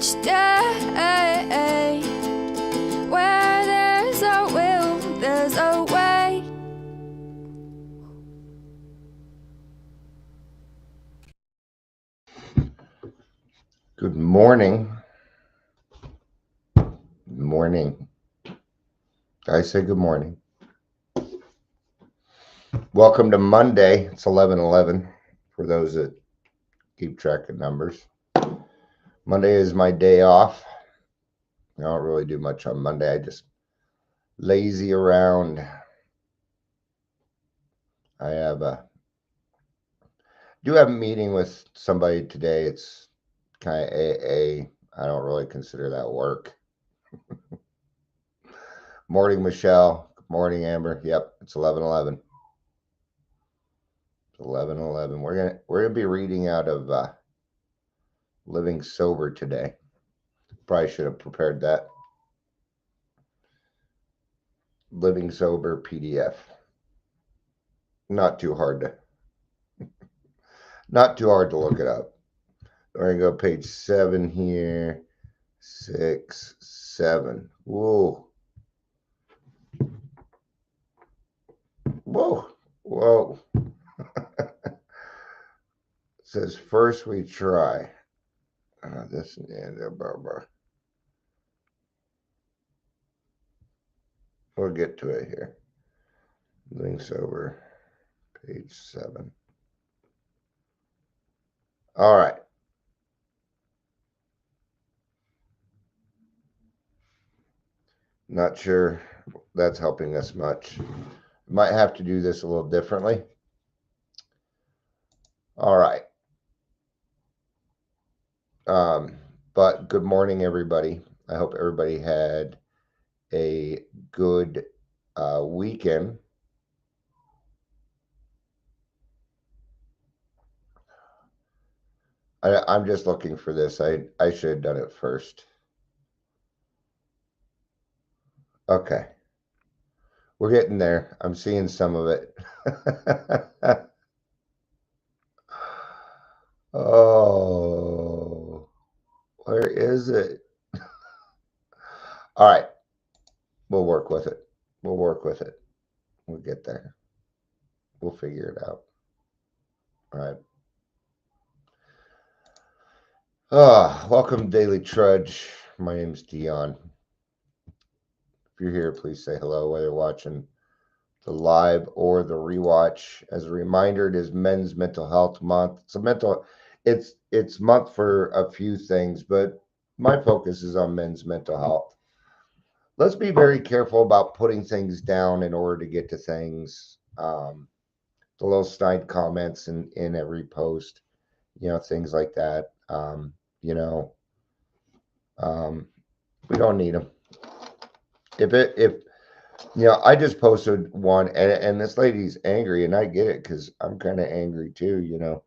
each day. Where there's a will, there's a way. Good morning. Good morning. I say good morning. Welcome to Monday. It's 11:11 for those that keep track of numbers. Monday is my day off. I don't really do much on Monday. I just lazy around. I do have a meeting with somebody today. It's kind of AA. I don't really consider that work. Morning, Michelle. Good morning, Amber. Yep, it's 11:11. 11:11. We're gonna be reading out of Living Sober today. Probably should have prepared that. Living Sober PDF. Not too hard to look it up. We're gonna go page 7 here. 6, 7. Whoa. It says first we try. This and we'll get to it here. Living Sober, page 7. All right. Not sure that's helping us much. Might have to do this a little differently. All right. But good morning, everybody. I hope everybody had a good weekend. I'm just looking for this. I should have done it first. Okay. We're getting there. I'm seeing some of it. Oh, where is it? All right. We'll work with it. We'll get there. We'll figure it out. All right. Welcome, Daily Trudge. My name's Dion. If you're here, please say hello, whether you're watching the live or the rewatch. As a reminder, it is Men's Mental Health Month. It's month for a few things, but my focus is on men's mental health. Let's be very careful about putting things down in order to get to things. The little snide comments in every post, things like that. We don't need them. I just posted one, and this lady's angry, and I get it because I'm kind of angry too.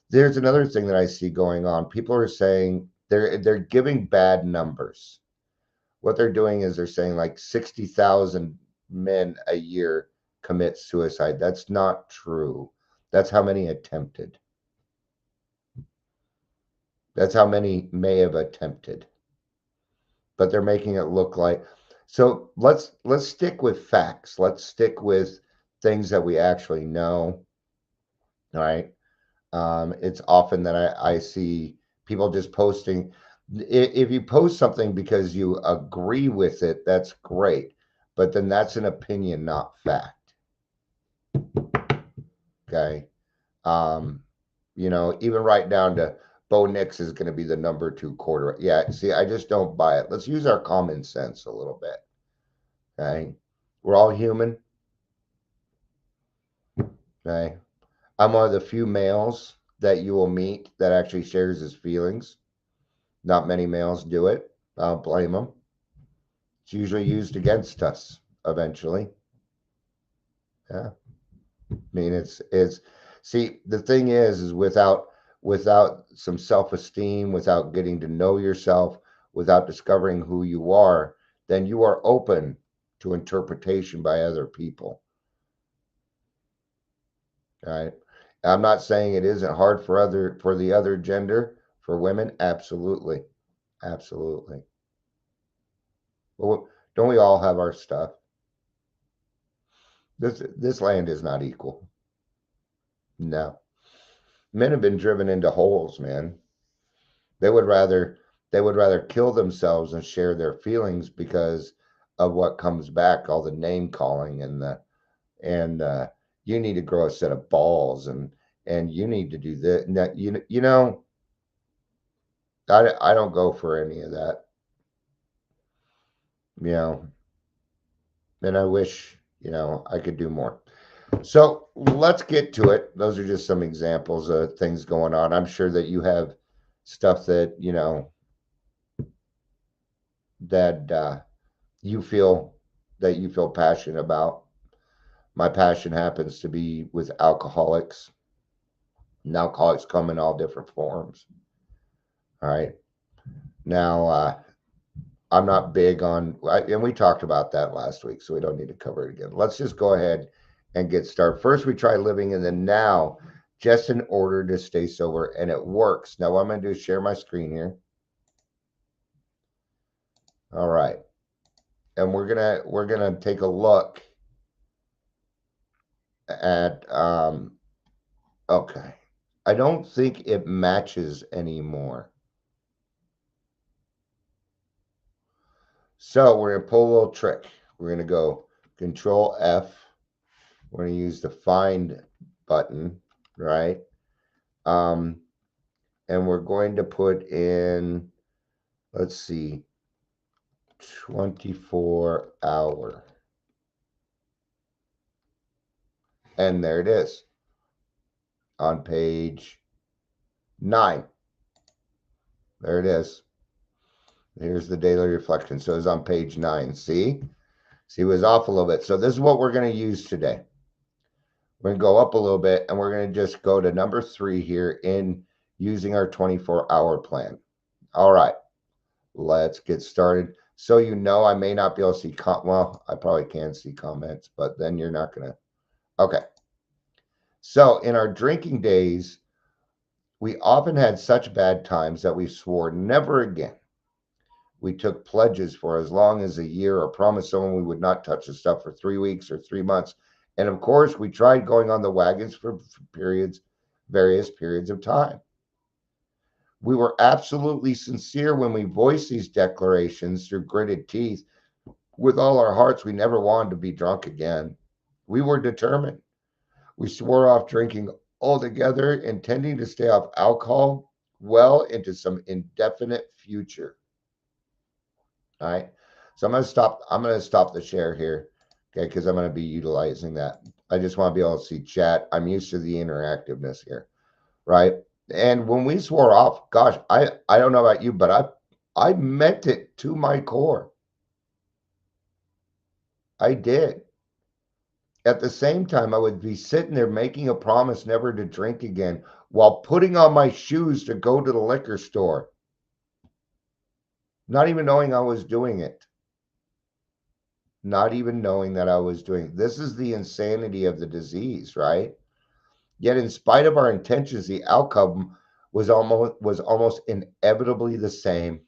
There's another thing that I see going on. People are saying they're giving bad numbers. What they're doing is they're saying like 60,000 men a year commit suicide. That's not true. That's how many attempted. That's how many may have attempted. But they're making it look like. So let's stick with facts. Let's stick with things that we actually know. All right. It's often that I see people just posting. If you post something because you agree with it, that's great. But then that's an opinion, not fact. Okay. Even right down to Bo Nix is going to be the number 2 quarterback. Yeah, see, I just don't buy it. Let's use our common sense a little bit. Okay. We're all human. Okay. I'm one of the few males that you will meet that actually shares his feelings. Not many males do it. I don't blame them. It's usually used against us eventually. Yeah. I mean, it's see, the thing is without some self-esteem, without getting to know yourself, without discovering who you are, then you are open to interpretation by other people. All right. I'm not saying it isn't hard for the other gender, for women. Absolutely. Absolutely. Well, don't we all have our stuff? This land is not equal. No. Men have been driven into holes, man. They would rather kill themselves and share their feelings because of what comes back, all the name calling and you need to grow a set of balls and you need to do this. Now, you know, I don't go for any of that. You know, and I wish, I could do more. So let's get to it. Those are just some examples of things going on. I'm sure that you have stuff that, that you feel passionate about. My passion happens to be with alcoholics. And alcoholics come in all different forms. All right. Now, I'm not big on, and we talked about that last week, so we don't need to cover it again. Let's just go ahead and get started. First, we try living in the now just in order to stay sober, and it works. Now, what I'm going to do is share my screen here. All right. And we're gonna take a look at okay. I don't think it matches anymore. So we're gonna pull a little trick. We're gonna go Control F. We're gonna use the find button, right? And we're going to put in, let's see, 24-hour. And there it is on page 9. There it is. Here's the daily reflection. So it's on page 9. See, it was off a little bit. So this is what we're going to use today. We're going to go up a little bit, and we're going to just go to number 3 here in using our 24-hour plan. All right, let's get started. So I may not be able to see, well, I probably can see comments, but then you're not going to. Okay. So in our drinking days, we often had such bad times that we swore never again. We took pledges for as long as a year or promised someone we would not touch the stuff for 3 weeks or 3 months. And of course, we tried going on the wagons for various periods of time. We were absolutely sincere when we voiced these declarations through gritted teeth. With all our hearts, we never wanted to be drunk again. We were determined. We swore off drinking altogether, intending to stay off alcohol well into some indefinite future. All right. So I'm going to stop the share here. Okay. Because I'm going to be utilizing that. I just want to be able to see chat. I'm used to the interactiveness here. Right. And when we swore off, gosh, I don't know about you, but I meant it to my core. I did. At the same time, I would be sitting there making a promise never to drink again while putting on my shoes to go to the liquor store. Not even knowing I was doing it. Not even knowing that I was doing it. This is the insanity of the disease, right? Yet in spite of our intentions, the outcome was almost inevitably the same.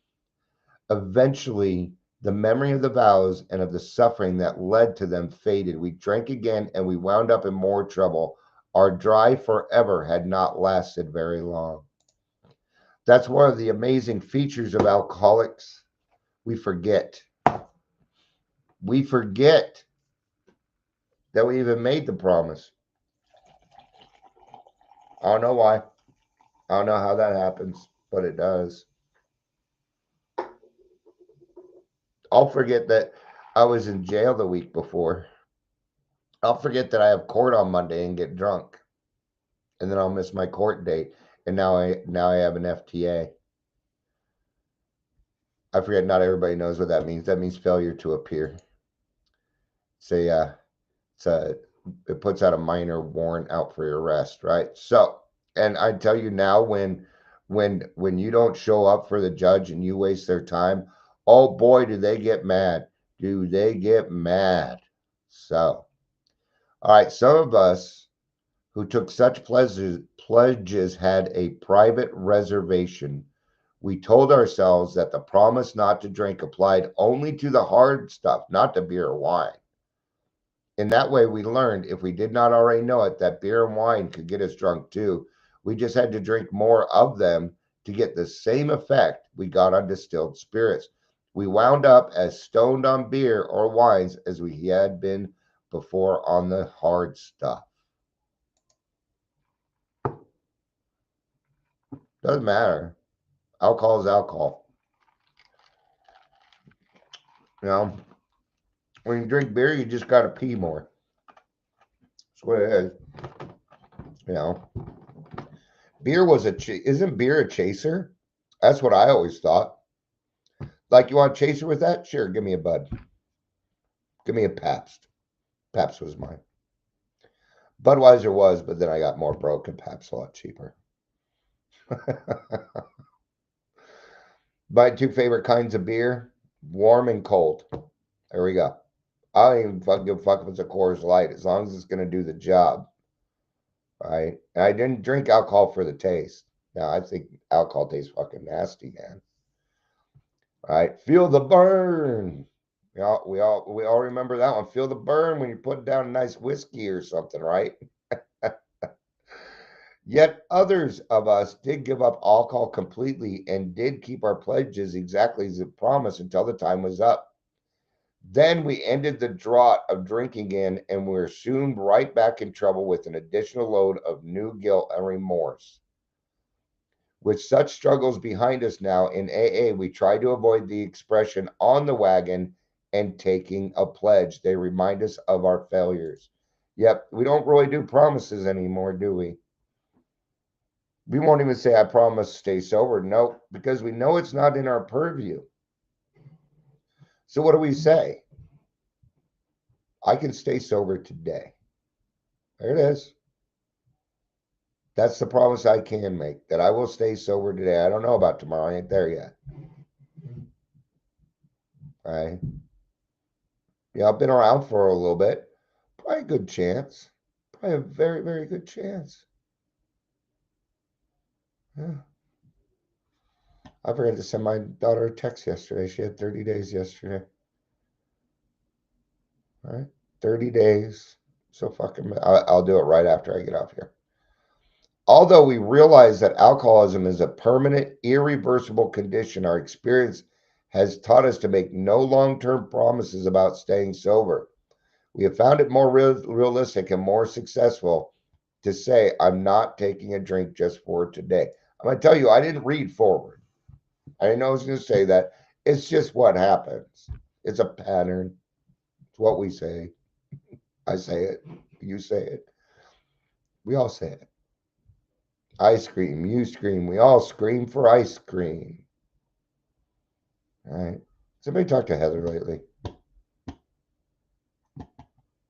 Eventually, the memory of the vows and of the suffering that led to them faded. We drank again and we wound up in more trouble. Our dry forever had not lasted very long. That's one of the amazing features of alcoholics. We forget. We forget that we even made the promise. I don't know why. I don't know how that happens, but it does. I'll forget that I was in jail the week before. I'll forget that I have court on Monday and get drunk. And then I'll miss my court date. And now I have an FTA. I forget not everybody knows what that means. That means failure to appear. It puts out a minor warrant out for your arrest, right? So, and I tell you now, when you don't show up for the judge and you waste their time, oh boy, do they get mad. Do they get mad? So, all right, some of us who took such pledges had a private reservation We told ourselves that the promise not to drink applied only to the hard stuff, not to beer or wine. In that way, we learned, if we did not already know it, that beer and wine could get us drunk too. We just had to drink more of them to get the same effect we got on distilled spirits. We wound up as stoned on beer or wines as we had been before on the hard stuff. Doesn't matter. Alcohol is alcohol. You know, when you drink beer, you just got to pee more. That's what it is. You know, beer was isn't beer a chaser? That's what I always thought. Like, you want a chaser with that? Sure, give me a Bud. Give me a Pabst. Pabst was mine. Budweiser was, but then I got more broke and Pabst a lot cheaper. My two favorite kinds of beer, warm and cold. There we go. I don't even give a fuck if it's a Coors Light, as long as it's going to do the job. Right? And I didn't drink alcohol for the taste. Now, I think alcohol tastes fucking nasty, man. Right? Feel the burn. We all remember that one. Feel the burn when you put down a nice whiskey or something, right? Yet others of us did give up alcohol completely and did keep our pledges exactly as it promised until the time was up. Then we ended the drought of drinking again, and we were soon right back in trouble with an additional load of new guilt and remorse. With such struggles behind us now in AA, we try to avoid the expression on the wagon and taking a pledge. They remind us of our failures. Yep, we don't really do promises anymore, do we? We won't even say, I promise to stay sober. No, because we know it's not in our purview. So what do we say? I can stay sober today. There it is. That's the promise I can make, that I will stay sober today. I don't know about tomorrow. I ain't there yet. All right. Yeah, I've been around for a little bit. Probably a good chance. Probably a very, very good chance. Yeah. I forgot to send my daughter a text yesterday. She had 30 days yesterday. All right. 30 days. So fucking, I'll do it right after I get off here. Although we realize that alcoholism is a permanent, irreversible condition, our experience has taught us to make no long-term promises about staying sober. We have found it more realistic and more successful to say, I'm not taking a drink just for today. I'm going to tell you, I didn't read forward. I didn't know I was going to say that. It's just what happens. It's a pattern. It's what we say. I say it. You say it. We all say it. Ice cream. You scream. We all scream for ice cream. All right. Somebody talk to Heather lately?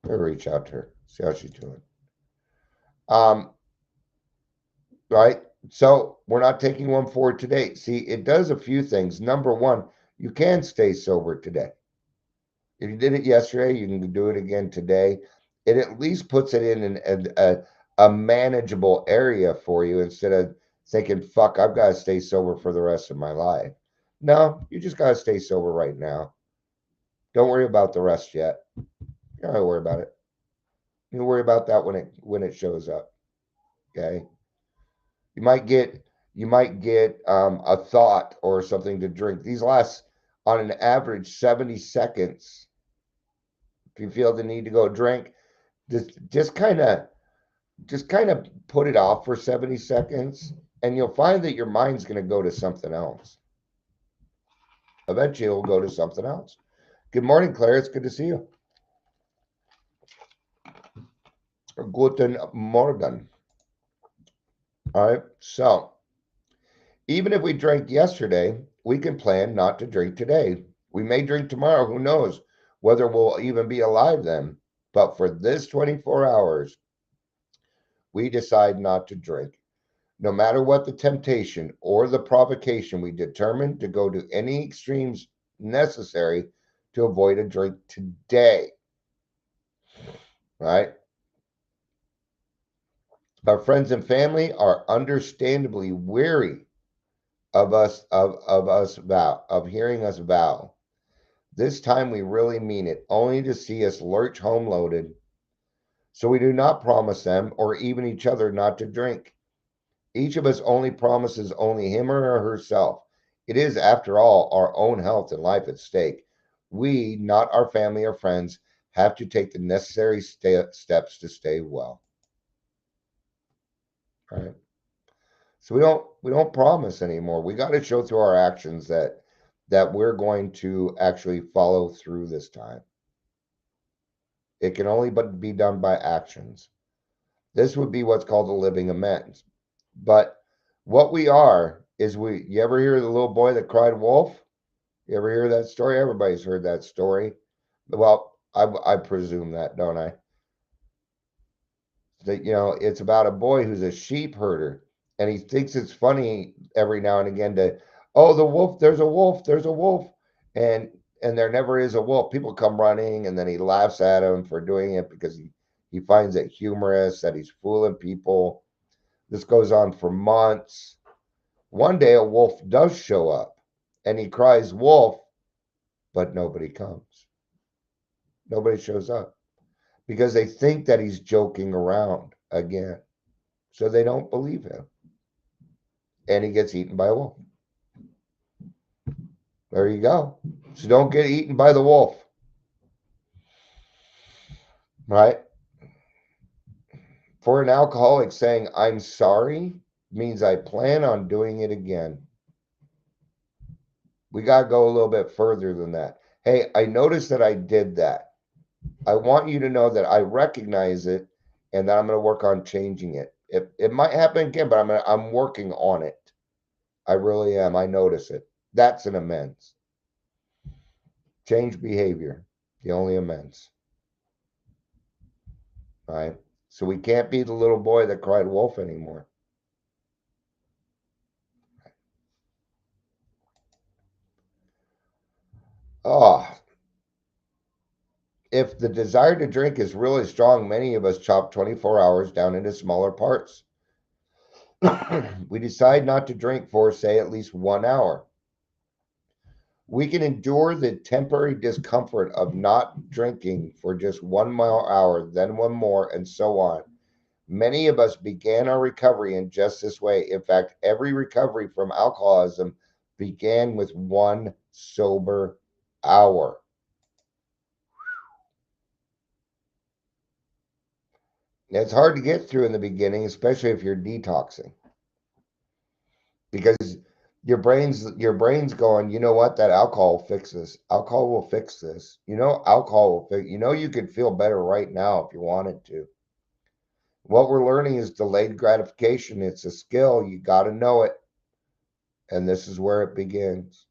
Better reach out to her. See how she's doing. Right. So we're not taking one for today. See, it does a few things. Number one, you can stay sober today. If you did it yesterday, you can do it again today. It at least puts it in a manageable area for you instead of thinking, fuck, I've got to stay sober for the rest of my life. No, you just got to stay sober right now. Don't worry about the rest yet. You don't have to worry about it. You worry about that when it shows up. Okay. You might get a thought or something to drink. These last on an average 70 seconds. If you feel the need to go drink, just kind of put it off for 70 seconds, and you'll find that your mind's going to go to something else. Eventually, it'll go to something else. Good morning, Claire. It's good to see you. Guten Morgen. All right. So, even if we drank yesterday, we can plan not to drink today. We may drink tomorrow. Who knows whether we'll even be alive then. But for this 24 hours, we decide not to drink. No matter what the temptation or the provocation, we determine to go to any extremes necessary to avoid a drink today. Right? Our friends and family are understandably weary of hearing us vow. This time we really mean it, only to see us lurch home loaded. So we do not promise them or even each other not to drink. Each of us only promises only him or herself. It is, after all, our own health and life at stake. We, not our family or friends, have to take the necessary steps to stay well. All right. So we don't promise anymore. We got to show through our actions that we're going to actually follow through this time. It can only but be done by actions. This would be what's called a living amends. But what we are is you ever hear the little boy that cried wolf? You ever hear that story? Everybody's heard that story. Well, I presume that, don't I? That, it's about a boy who's a sheep herder, and he thinks it's funny every now and again to, oh, the wolf, there's a wolf, there's a wolf. And there never is a wolf. People come running, and then he laughs at him for doing it because he finds it humorous that he's fooling people. This goes on for months. One day a wolf does show up, and he cries wolf, but nobody comes. Nobody shows up because they think that he's joking around again. So they don't believe him. And he gets eaten by a wolf. There you go. So don't get eaten by the wolf. Right? For an alcoholic, saying, I'm sorry, means I plan on doing it again. We got to go a little bit further than that. Hey, I noticed that I did that. I want you to know that I recognize it and that I'm going to work on changing it. It might happen again, but I'm working on it. I really am. I notice it. That's an amends. Change behavior, the only amends. Right? So we can't be the little boy that cried wolf anymore. Oh, if the desire to drink is really strong, many of us chop 24 hours down into smaller parts. We decide not to drink for, say, at least 1 hour. We can endure the temporary discomfort of not drinking for just 1 more hour, then one more, and so on. Many of us began our recovery in just this way. In fact, every recovery from alcoholism began with 1 sober hour. It's hard to get through in the beginning, especially if you're detoxing, because your brain's going, you know what, that alcohol will fix this. Alcohol will fix this. Alcohol will fix. You could feel better right now if you wanted to. What we're learning is delayed gratification. It's a skill. You got to know it, and this is where it begins.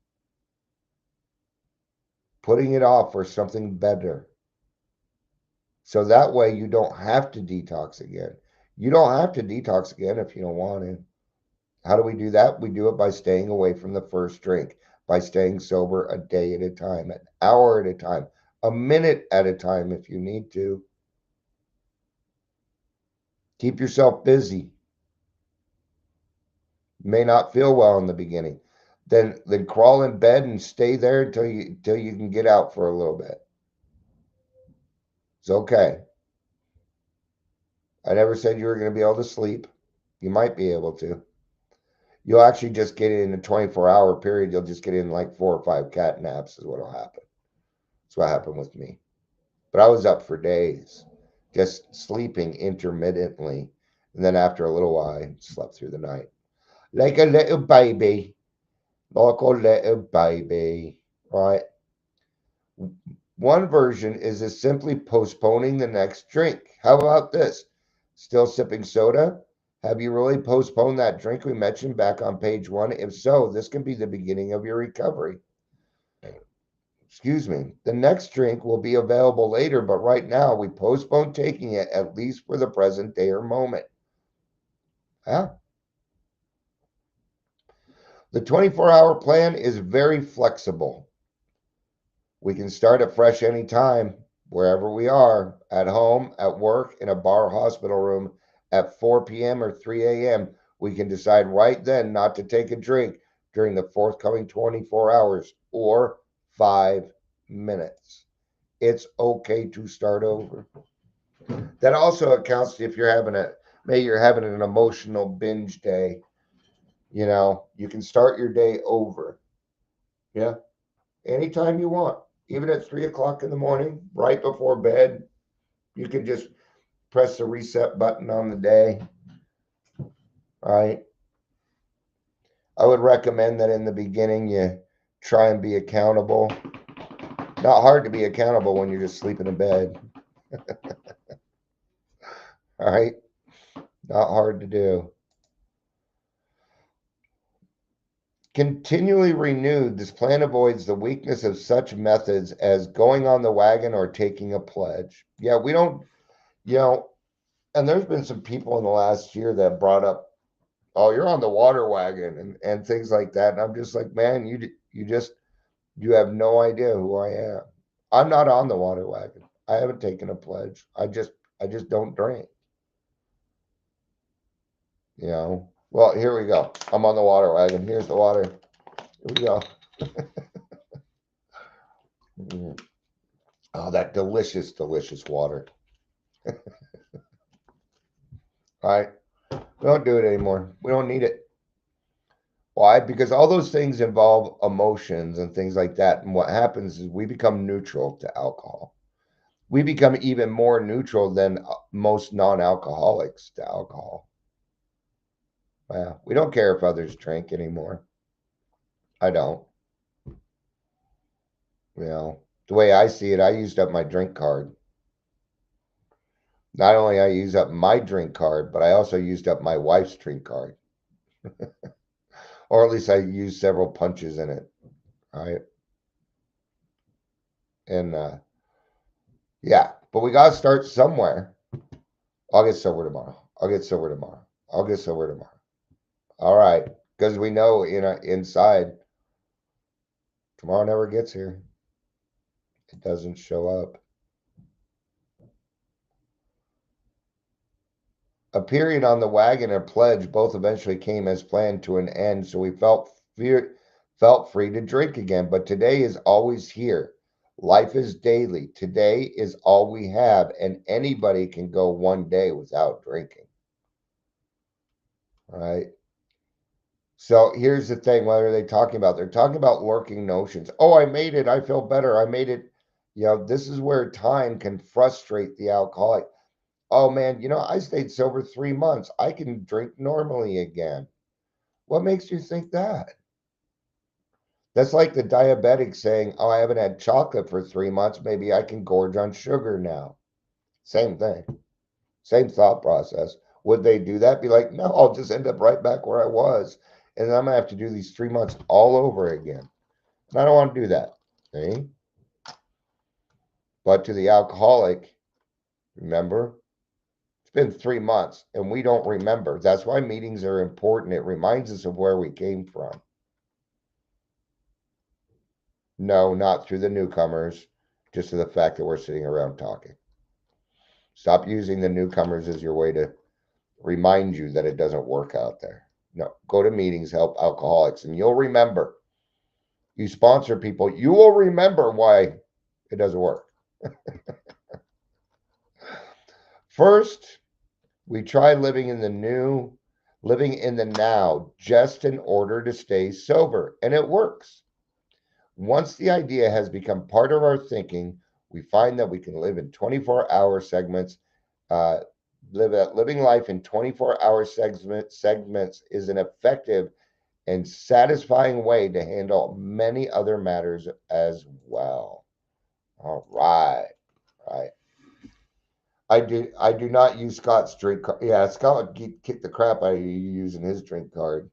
Putting it off for something better. So that way you don't have to detox again. You don't have to detox again if you don't want to. How do we do that? We do it by staying away from the first drink, by staying sober a day at a time, an hour at a time, a minute at a time if you need to. Keep yourself busy. You may not feel well in the beginning. Then crawl in bed and stay there until you can get out for a little bit. It's okay. I never said you were going to be able to sleep. You might be able to. You'll actually just get in a 24-hour period. You'll just get in like 4 or 5 cat naps is what will happen. That's what happened with me. But I was up for days, just sleeping intermittently. And then after a little while, I slept through the night. Like a little baby. Like a little baby. Right? One version is simply postponing the next drink. How about this? Still sipping soda? Have you really postponed that drink we mentioned back on page 1? If so, this can be the beginning of your recovery. Excuse me. The next drink will be available later, but right now we postpone taking it, at least for the present day or moment. Yeah. The 24-hour plan is very flexible. We can start afresh anytime, wherever we are, at home, at work, in a bar, hospital room, at 4 p.m. or 3 a.m. We can decide right then not to take a drink during the forthcoming 24 hours or 5 minutes. It's okay to start over. That also accounts if you're having maybe you're having an emotional binge day. You can start your day over. Yeah. Anytime you want, even at 3 o'clock in the morning, right before bed, you can just press the reset button on the day. All right. I would recommend that in the beginning you try and be accountable. Not hard to be accountable when you're just sleeping in bed. All right. Not hard to do. Continually renewed, this plan avoids the weakness of such methods as going on the wagon or taking a pledge. Yeah, we don't, and there's been some people in the last year that brought up, oh, you're on the water wagon and things like that. And I'm just like, man, you have no idea who I am. I'm not on the water wagon. I haven't taken a pledge. I just don't drink. Well, here we go. I'm on the water wagon. Here's the water. Here we go. Oh, that delicious, delicious water. All right. We don't do it anymore. We don't need it. Why? Because all those things involve emotions and things like that. And what happens is we become neutral to alcohol. We become even more neutral than most non-alcoholics to alcohol. Well, we don't care if others drink anymore. I don't. The way I see it, I used up my drink card. Not only I used up my drink card, but I also used up my wife's drink card. Or at least I used several punches in it. All right. And yeah, but we got to start somewhere. I'll get sober tomorrow. I'll get sober tomorrow. I'll get sober tomorrow. All right. Because we know inside, tomorrow never gets here. It doesn't show up. A period on the wagon and pledge both eventually came as planned to an end, so we felt free to drink again. But today is always here. Life is daily. Today is all we have, and anybody can go one day without drinking. All right. So here's the thing. What are they talking about? They're talking about lurking notions. Oh, I made it. I feel better. I made it. This is where time can frustrate the alcoholic. Oh man, I stayed sober 3 months. I can drink normally again. What makes you think that? That's like the diabetic saying, oh, I haven't had chocolate for 3 months. Maybe I can gorge on sugar now. Same thing. Same thought process. Would they do that? Be like, no, I'll just end up right back where I was. And I'm going to have to do these 3 months all over again. And I don't want to do that. See? But to the alcoholic, remember, it's been 3 months and we don't remember. That's why meetings are important. It reminds us of where we came from. No, not through the newcomers, just to the fact that we're sitting around talking. Stop using the newcomers as your way to remind you that it doesn't work out there. No, go to meetings, help alcoholics, and you'll remember. You sponsor people, you will remember why it doesn't work. First, we try living in the now, just in order to stay sober, and it works. Once the idea has become part of our thinking, we find that we can live in 24-hour segments. Living life in 24-hour segments is an effective and satisfying way to handle many other matters as well. All right. I do not use Scott's drink card. Yeah, Scott would kick the crap out of you using his drink card.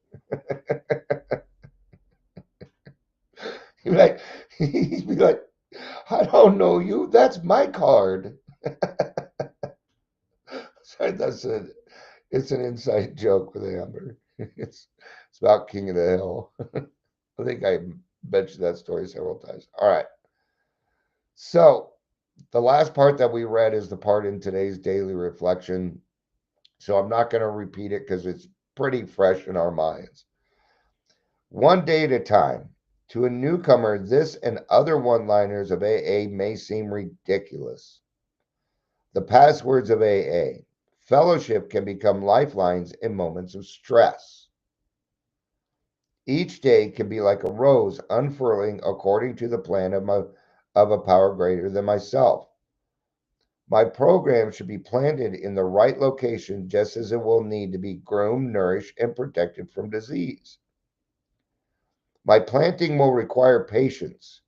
He'd be like, I don't know you. That's my card. Sorry, it's an inside joke with Amber. It's about King of the Hill. I think I mentioned that story several times. All right. So the last part that we read is the part in today's daily reflection. So I'm not going to repeat it because it's pretty fresh in our minds. One day at a time. To a newcomer, this and other one-liners of AA may seem ridiculous. The passwords of AA. Fellowship can become lifelines in moments of stress. Each day can be like a rose unfurling according to the plan of a power greater than myself. My program should be planted in the right location just as it will need to be groomed, nourished, and protected from disease. My planting will require patience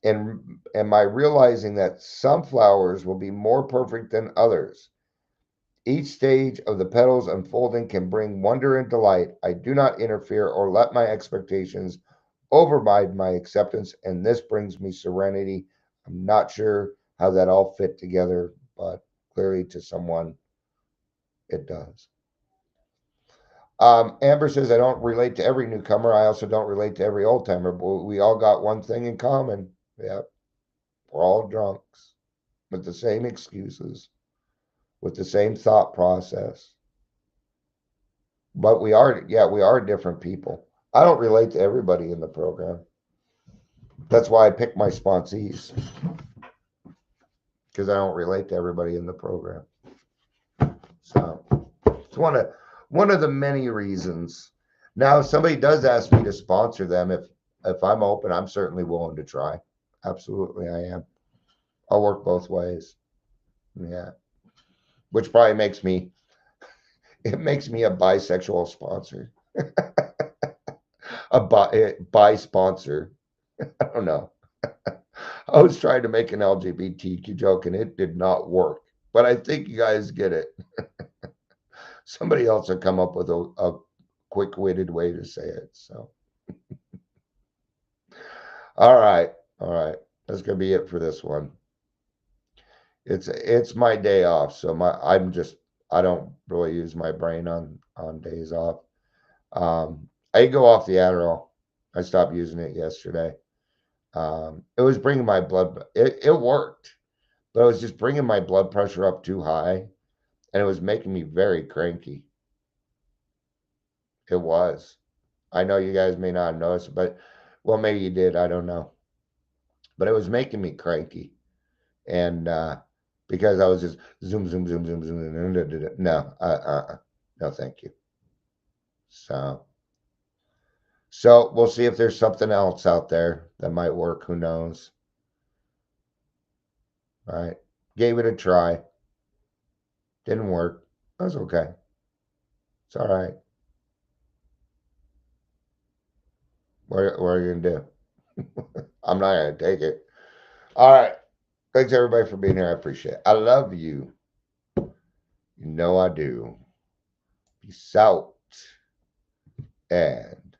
and my realizing that some flowers will be more perfect than others. Each stage of the petals unfolding can bring wonder and delight. I do not interfere or let my expectations override my acceptance, and this brings me serenity. I'm not sure how that all fit together, but clearly to someone it does. Amber says, I don't relate to every newcomer. I also don't relate to every old timer, but we all got one thing in common. Yep. We're all drunks with the same excuses, with the same thought process. But we are different people. I don't relate to everybody in the program. That's why I pick my sponsees, because I don't relate to everybody in the program. So it's one of the many reasons. Now, if somebody does ask me to sponsor them, if I'm open, I'm certainly willing to try. Absolutely, I am. I'll work both ways. Yeah, which probably makes me a bisexual sponsor, a bi sponsor. I don't know. I was trying to make an LGBTQ joke and it did not work, but I think you guys get it. Somebody else will come up with a quick-witted way to say it. So, all right, that's gonna be it for this one. It's my day off, so I don't really use my brain on days off. I go off the Adderall. I stopped using it yesterday. It was bringing my blood. It worked, but it was just bringing my blood pressure up too high, and it was making me very cranky. It was. I know you guys may not notice, but well, maybe you did. I don't know, but it was making me cranky, and because I was just zoom, zoom, zoom, zoom, zoom. No, no, thank you. So we'll see if there's something else out there that might work. Who knows? All right, gave it a try. Didn't work. That's okay. It's all right. What are you gonna do? I'm not gonna take it. All right. Thanks everybody for being here. I appreciate it. I love you. You know I do. Peace out. And